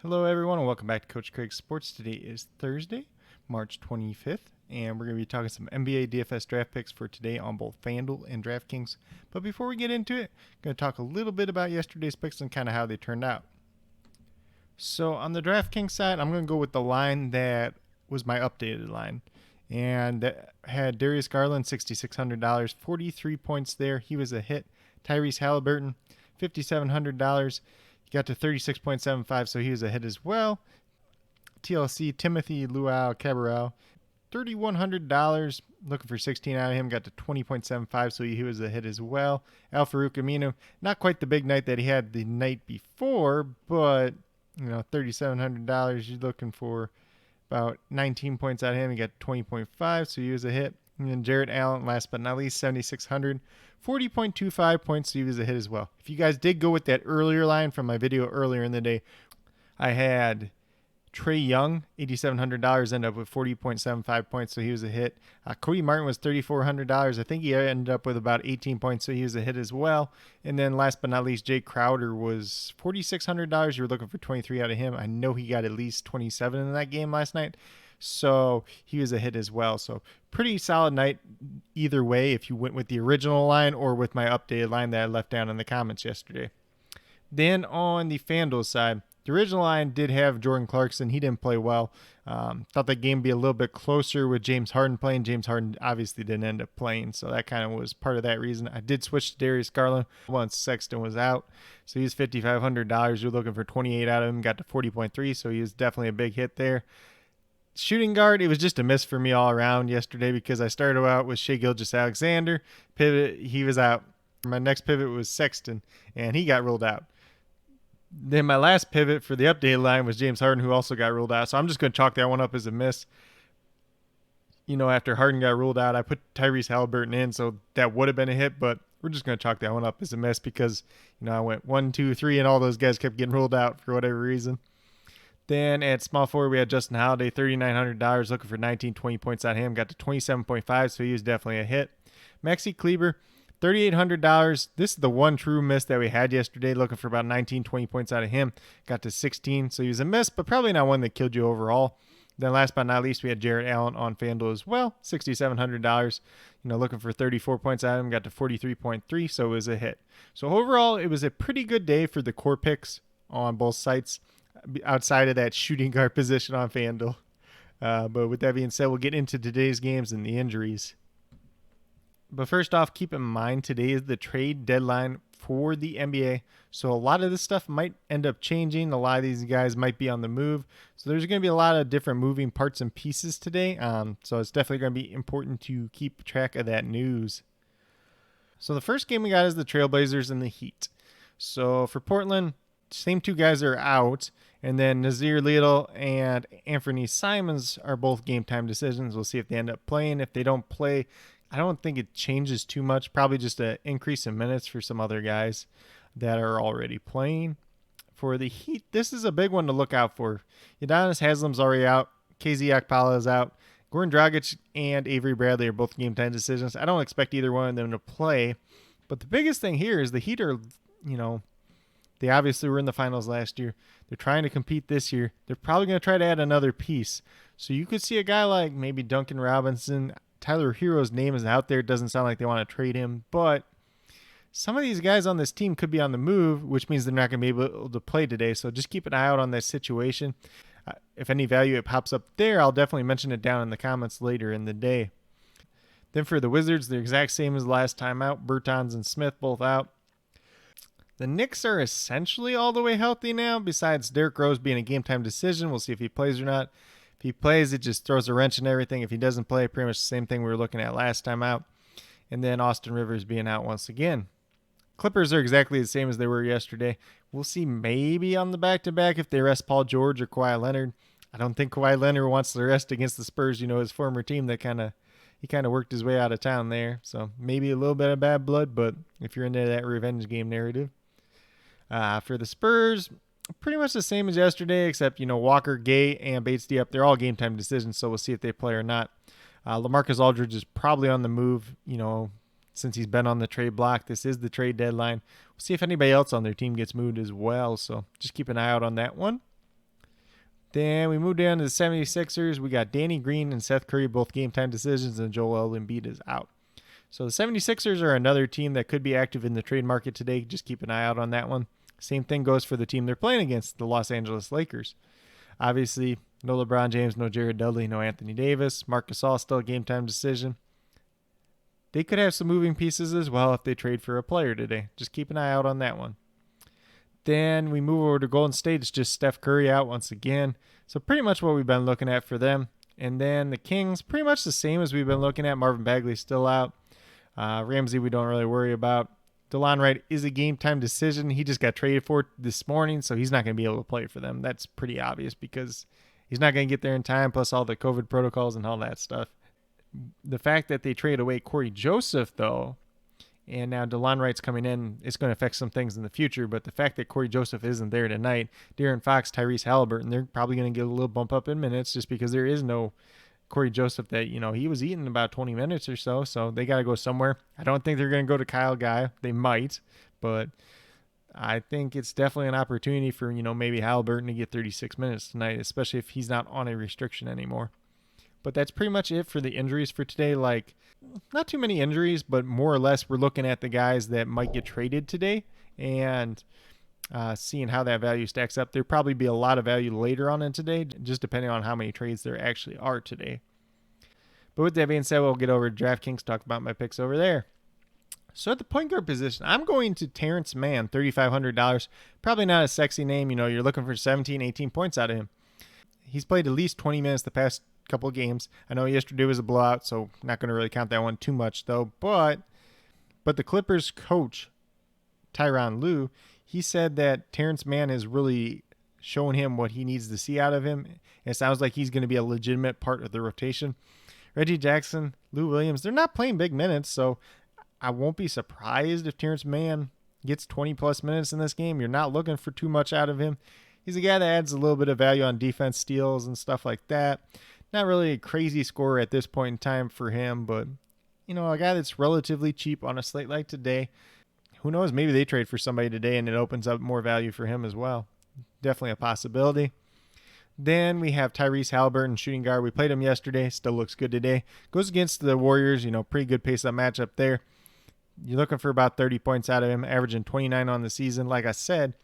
Hello, everyone, and welcome back to Coach Craig Sports. Today is Thursday, March 25th, and we're going to be talking some NBA DFS draft picks for today on both FanDuel and Draft Kings. But before we get into it, I'm going to talk a little bit about yesterday's picks and kind of how they turned out. So on the DraftKings side, I'm going to go with the line that was my updated line, and that had Darius Garland, $6,600, 43 points there. He was a hit. Tyrese Halliburton, $5,700. Got to 36.75, so he was a hit as well. TLC, Timothy Luau Cabral, $3,100. Looking for 16 out of him. Got to 20.75, so he was a hit as well. Al Farouk Aminu, not quite the big night that he had the night before, but, $3,700. You're looking for about 19 points out of him. He got 20.5, so he was a hit. And then Jarrett Allen, last but not least, 7,600. 40.25 points, so he was a hit as well. If you guys did go with that earlier line from my video earlier in the day, I had Trey Young, $8,700, ended up with 40.75 points, so he was a hit. Cody Martin was $3,400. I think he ended up with about 18 points, so he was a hit as well. And then last but not least, Jake Crowder was $4,600. You were looking for 23 out of him. I know he got at least 27 in that game last night, so he was a hit as well. So pretty solid night either way if you went with the original line or with my updated line that I left down in the comments yesterday. Then on the FanDuel side, the original line did have Jordan Clarkson. He didn't play well. Thought that game would be a little bit closer with James Harden playing. James Harden obviously didn't end up playing, so that kind of was part of that reason. I did switch to Darius Garland once Sexton was out, so he's $5,500. You're looking for 28 out of him. Got to 40.3, so he was definitely a big hit there. Shooting guard, it was just a miss for me all around yesterday because I started out with Shai Gilgeous-Alexander. Pivot, he was out. My next pivot was Sexton, and he got ruled out. Then my last pivot for the updated line was James Harden, who also got ruled out. So I'm just going to chalk that one up as a miss. After Harden got ruled out, I put Tyrese Halliburton in, so that would have been a hit, but we're just going to chalk that one up as a miss because, I went 1, 2, 3, and all those guys kept getting ruled out for whatever reason. Then at small forward, we had Justin Holiday, $3,900, looking for 19, 20 points on him. Got to 27.5, so he was definitely a hit. Maxi Kleber, $3,800. This is the one true miss that we had yesterday, looking for about 19, 20 points out of him. Got to 16, so he was a miss, but probably not one that killed you overall. Then last but not least, we had Jarrett Allen on FanDuel as well, $6,700. Looking for 34 points out of him. Got to 43.3, so it was a hit. So overall, it was a pretty good day for the core picks on both sites, outside of that shooting guard position on FanDuel. But with that being said, we'll get into today's games and the injuries. But first off, keep in mind today is the trade deadline for the NBA. So a lot of this stuff might end up changing. A lot of these guys might be on the move. So there's going to be a lot of different moving parts and pieces today. So it's definitely going to be important to keep track of that news. So the first game we got is the Trailblazers and the Heat. So for Portland, same two guys are out. And then Nazir Little and Anthony Simons are both game time decisions. We'll see if they end up playing. If they don't play, I don't think it changes too much. Probably just an increase in minutes for some other guys that are already playing. For the Heat, this is a big one to look out for. Udonis Haslem's already out. KZ Okpala is out. Goran Dragic and Avery Bradley are both game time decisions. I don't expect either one of them to play. But the biggest thing here is the Heat are, they obviously were in the finals last year. They're trying to compete this year. They're probably going to try to add another piece. So you could see a guy like maybe Duncan Robinson. Tyler Hero's name is out there. It doesn't sound like they want to trade him. But some of these guys on this team could be on the move, which means they're not going to be able to play today. So just keep an eye out on that situation. If any value it pops up there, I'll definitely mention it down in the comments later in the day. Then for the Wizards, the exact same as last time out. Bertans and Smith both out. The Knicks are essentially all the way healthy now, besides Derrick Rose being a game-time decision. We'll see if he plays or not. If he plays, it just throws a wrench in everything. If he doesn't play, pretty much the same thing we were looking at last time out. And then Austin Rivers being out once again. Clippers are exactly the same as they were yesterday. We'll see maybe on the back-to-back if they rest Paul George or Kawhi Leonard. I don't think Kawhi Leonard wants to rest against the Spurs, his former team that he kind of worked his way out of town there. So maybe a little bit of bad blood, but if you're into that revenge game narrative. For the Spurs, pretty much the same as yesterday, except, Walker, Gay, and Bates-Diop, they're all game-time decisions, so we'll see if they play or not. LaMarcus Aldridge is probably on the move, since he's been on the trade block. This is the trade deadline. We'll see if anybody else on their team gets moved as well, so just keep an eye out on that one. Then we moved down to the 76ers. We got Danny Green and Seth Curry, both game time decisions, and Joel Embiid is out. So the 76ers are another team that could be active in the trade market today. Just keep an eye out on that one. Same thing goes for the team they're playing against, the Los Angeles Lakers. Obviously, no LeBron James, no Jared Dudley, no Anthony Davis. Marc Gasol still a game time decision. They could have some moving pieces as well if they trade for a player today. Just keep an eye out on that one. Then we move over to Golden State. It's just Steph Curry out once again. So pretty much what we've been looking at for them. And then the Kings, pretty much the same as we've been looking at. Marvin Bagley still out. Ramsey we don't really worry about. DeLon Wright is a game time decision. He just got traded for this morning, so he's not going to be able to play for them. That's pretty obvious because he's not going to get there in time, plus all the COVID protocols and all that stuff. The fact that they trade away Corey Joseph, though, and now DeLon Wright's coming in, it's going to affect some things in the future. But the fact that Corey Joseph isn't there tonight, De'Aaron Fox, Tyrese Halliburton, they're probably going to get a little bump up in minutes just because there is no Corey Joseph that, he was eating about 20 minutes or so. So they got to go somewhere. I don't think they're going to go to Kyle Guy. They might, but I think it's definitely an opportunity for, maybe Halliburton to get 36 minutes tonight, especially if he's not on a restriction anymore. But that's pretty much it for the injuries for today. Like, not too many injuries, but more or less we're looking at the guys that might get traded today and seeing how that value stacks up. There'll probably be a lot of value later on in today, just depending on how many trades there actually are today. But with that being said, we'll get over to DraftKings, talk about my picks over there. So at the point guard position, I'm going to Terrence Mann, $3,500. Probably not a sexy name. You're looking for 17, 18 points out of him. He's played at least 20 minutes the past couple of games. I know yesterday was a blowout, so not going to really count that one too much, though. But the Clippers coach, Tyronn Lue, he said that Terrence Mann has really shown him what he needs to see out of him. And it sounds like he's going to be a legitimate part of the rotation. Reggie Jackson, Lou Williams, they're not playing big minutes, so I won't be surprised if Terrence Mann gets 20-plus minutes in this game. You're not looking for too much out of him. He's a guy that adds a little bit of value on defense, steals, and stuff like that. Not really a crazy scorer at this point in time for him, but, a guy that's relatively cheap on a slate like today. Who knows? Maybe they trade for somebody today and it opens up more value for him as well. Definitely a possibility. Then we have Tyrese Halliburton, shooting guard. We played him yesterday. Still looks good today. Goes against the Warriors. Pretty good pace-up matchup there. You're looking for about 30 points out of him, averaging 29 on the season. Like I said,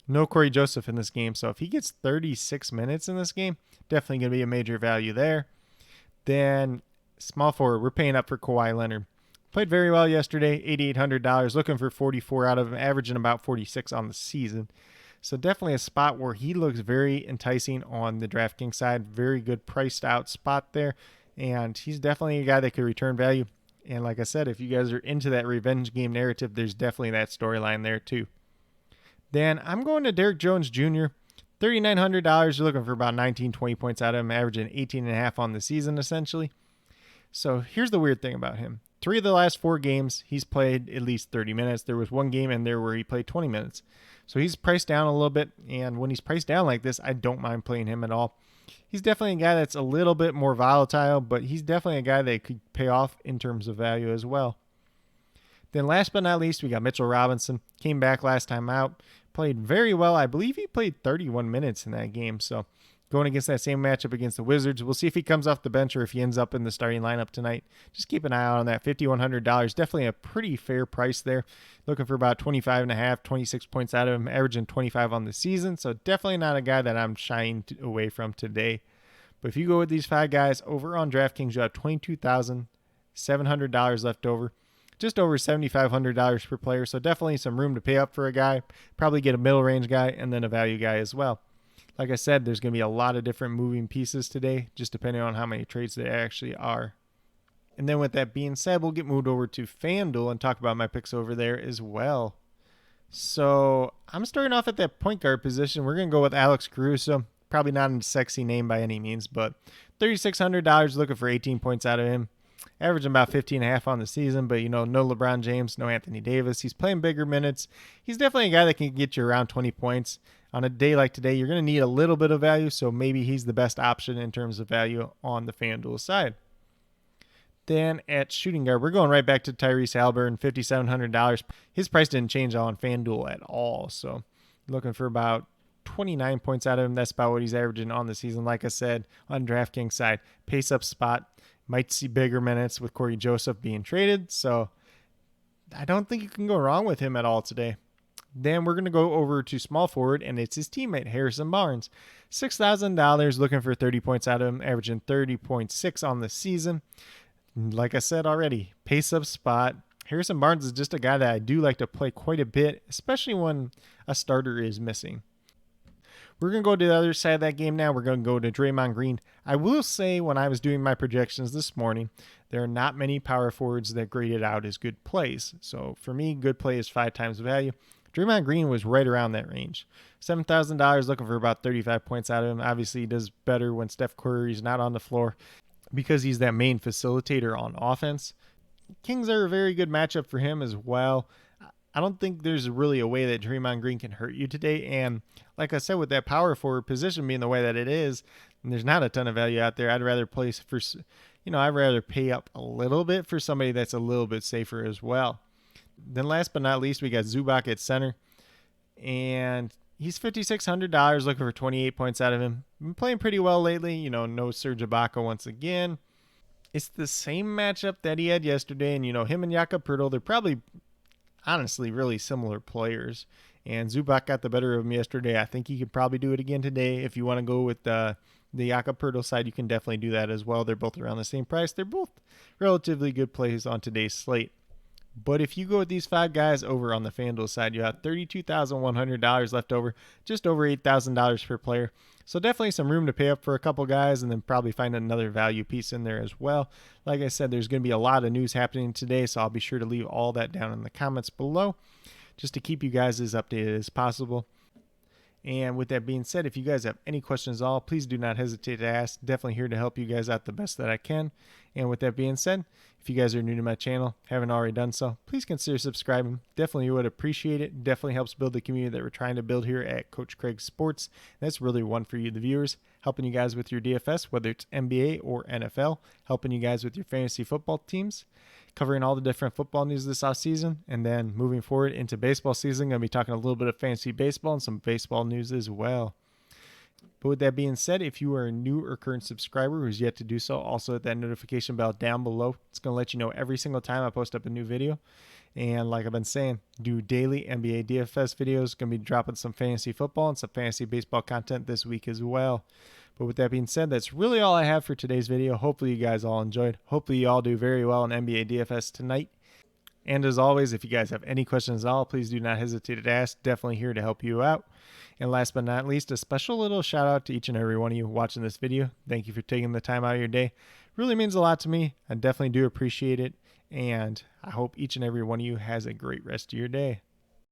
no Corey Joseph in this game. So if he gets 36 minutes in this game, definitely going to be a major value there. Then small forward, we're paying up for Kawhi Leonard. Played very well yesterday, $8,800. Looking for 44 out of him, averaging about 46 on the season. So definitely a spot where he looks very enticing on the DraftKings side. Very good priced out spot there. And he's definitely a guy that could return value. And like I said, if you guys are into that revenge game narrative, there's definitely that storyline there too. Then I'm going to Derrick Jones Jr., $3,900. You're looking for about 19, 20 points out of him, averaging 18.5 on the season essentially. So here's the weird thing about him. 3 of the last 4 games, he's played at least 30 minutes. There was one game in there where he played 20 minutes. So he's priced down a little bit, and when he's priced down like this, I don't mind playing him at all. He's definitely a guy that's a little bit more volatile, but he's definitely a guy that could pay off in terms of value as well. Then last but not least, we got Mitchell Robinson. Came back last time out. Played very well. I believe he played 31 minutes in that game. So going against that same matchup against the Wizards, we'll see if he comes off the bench or if he ends up in the starting lineup tonight. Just keep an eye out on that. $5,100. Definitely a pretty fair price there. Looking for about 25.5, 26 points out of him, averaging 25 on the season. So definitely not a guy that I'm shying away from today. But if you go with these 5 guys over on DraftKings, you have $22,700 left over. Just over $7,500 per player. So definitely some room to pay up for a guy. Probably get a middle range guy and then a value guy as well. Like I said, there's going to be a lot of different moving pieces today, just depending on how many trades there actually are. And then with that being said, we'll get moved over to FanDuel and talk about my picks over there as well. So I'm starting off at that point guard position. We're going to go with Alex Caruso. Probably not a sexy name by any means, but $3,600, looking for 18 points out of him. Averaging about 15.5 on the season, but no LeBron James, no Anthony Davis. He's playing bigger minutes. He's definitely a guy that can get you around 20 points. On a day like today, you're going to need a little bit of value, so maybe he's the best option in terms of value on the FanDuel side. Then at shooting guard, we're going right back to Tyrese Halliburton, $5,700. His price didn't change on FanDuel at all, so looking for about 29 points out of him. That's about what he's averaging on the season. Like I said, on DraftKings side, pace up spot. Might see bigger minutes with Corey Joseph being traded. So I don't think you can go wrong with him at all today. Then we're going to go over to small forward, and it's his teammate, Harrison Barnes. $6,000, looking for 30 points out of him, averaging 30.6 on the season. Like I said already, pace up spot. Harrison Barnes is just a guy that I do like to play quite a bit, especially when a starter is missing. We're going to go to the other side of that game now. We're going to go to Draymond Green. I will say when I was doing my projections this morning, there are not many power forwards that graded out as good plays. So for me, good play is 5 times value. Draymond Green was right around that range. $7,000, looking for about 35 points out of him. Obviously, he does better when Steph Curry's not on the floor because he's that main facilitator on offense. Kings are a very good matchup for him as well. I don't think there's really a way that Draymond Green can hurt you today. And like I said, with that power forward position being the way that it is, and there's not a ton of value out there. I'd rather place for, I'd rather pay up a little bit for somebody that's a little bit safer as well. Then last but not least, we got Zubac at center. And he's $5,600, looking for 28 points out of him. Been playing pretty well lately. No Serge Ibaka once again. It's the same matchup that he had yesterday. And, him and Jakob Poeltl, they're probably, honestly, really similar players. And Zubac got the better of him yesterday. I think he could probably do it again today. If you want to go with the Jakob Poeltl side, you can definitely do that as well. They're both around the same price. They're both relatively good plays on today's slate. But if you go with these 5 guys over on the FanDuel side, you have $32,100 left over, just over $8,000 per player. So definitely some room to pay up for a couple guys and then probably find another value piece in there as well. Like I said, there's going to be a lot of news happening today, so I'll be sure to leave all that down in the comments below just to keep you guys as updated as possible. And with that being said, if you guys have any questions at all, please do not hesitate to ask. Definitely here to help you guys out the best that I can. And with that being said, if you guys are new to my channel, haven't already done so, please consider subscribing. Definitely would appreciate it. Definitely helps build the community that we're trying to build here at Coach Craig Sports. That's really one for you, the viewers, helping you guys with your DFS, whether it's NBA or NFL, helping you guys with your fantasy football teams, covering all the different football news this offseason, and then moving forward into baseball season, going to be talking a little bit of fantasy baseball and some baseball news as well. But with that being said, if you are a new or current subscriber who's yet to do so, also hit that notification bell down below. It's going to let you know every single time I post up a new video. And like I've been saying, do daily NBA DFS videos. Going to be dropping some fantasy football and some fantasy baseball content this week as well. But with that being said, that's really all I have for today's video. Hopefully you guys all enjoyed. Hopefully you all do very well in NBA DFS tonight. And as always, if you guys have any questions at all, please do not hesitate to ask. Definitely here to help you out. And last but not least, a special little shout out to each and every one of you watching this video. Thank you for taking the time out of your day. It really means a lot to me. I definitely do appreciate it. And I hope each and every one of you has a great rest of your day.